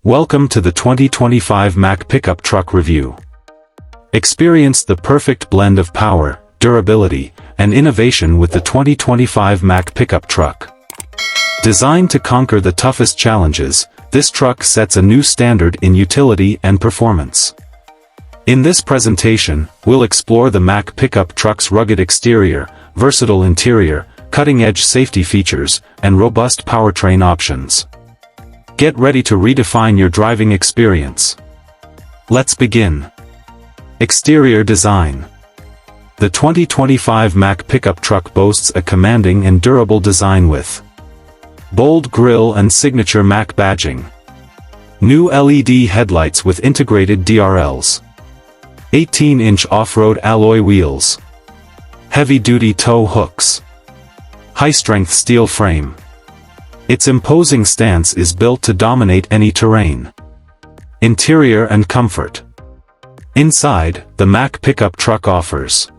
Welcome to the 2025 Mack Pickup Truck Review. Experience the perfect blend of power, durability, and innovation with the 2025 Mack Pickup Truck. Designed to conquer the toughest challenges, this truck sets a new standard in utility and performance. In this presentation, we'll explore the Mack Pickup Truck's rugged exterior, versatile interior, cutting-edge safety features, and robust powertrain options. Get ready to redefine your driving experience. Let's begin. Exterior design. The 2025 Mack Pickup Truck boasts a commanding and durable design with bold grille and signature Mack badging, new LED headlights with integrated DRLs, 18-inch off-road alloy wheels, heavy-duty tow hooks, high-strength steel frame. Its imposing stance is built to dominate any terrain. Interior and comfort. Inside, the Mack Pickup Truck offers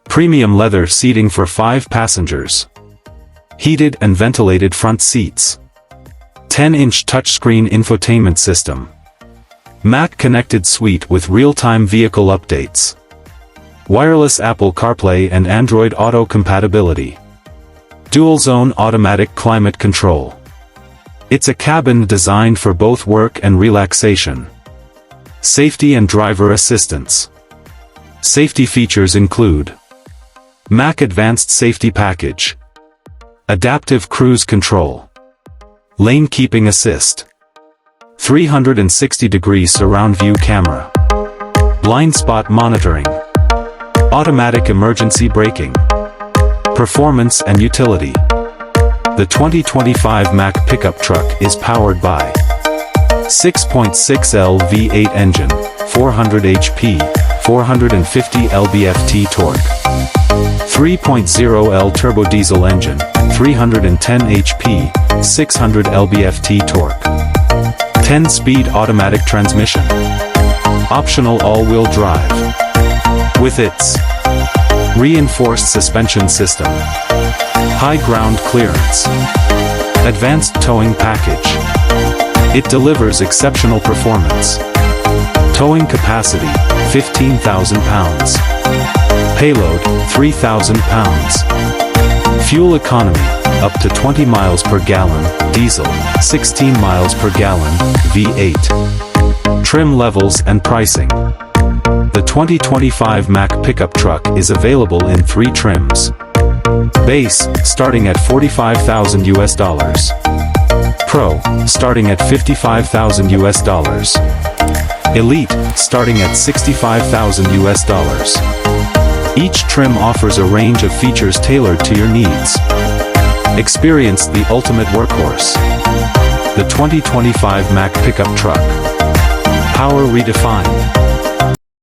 premium leather seating for 5 passengers, heated and ventilated front seats, 10-inch touchscreen infotainment system, Mack connected suite with real-time vehicle updates, wireless Apple CarPlay and Android Auto compatibility, dual-zone automatic climate control. It's a cabin designed for both work and relaxation. Safety and driver assistance. Safety features include Mack Advanced Safety Package, adaptive cruise control, lane keeping assist, 360-degree surround view camera, blind spot monitoring, automatic emergency braking. Performance and utility. The 2025 Mack Pickup Truck is powered by 6.6L V8 engine, 400 HP, 450 lb-ft torque, 3.0L turbo diesel engine, 310 HP, 600 lb-ft torque, 10-speed automatic transmission, optional all-wheel drive. With its reinforced suspension system, high ground clearance, advanced towing package, it delivers exceptional performance. Towing capacity, 15,000 pounds. Payload, 3,000 pounds. Fuel economy, up to 20 miles per gallon, diesel, 16 miles per gallon, V8. Trim levels and pricing. The 2025 Mack Pickup Truck is available in 3 trims. Base, starting at $45,000 US. Pro, starting at $55,000 US. Elite, starting at $65,000 US. Each trim offers a range of features tailored to your needs. Experience the ultimate workhorse. The 2025 Mack Pickup Truck. Power redefined.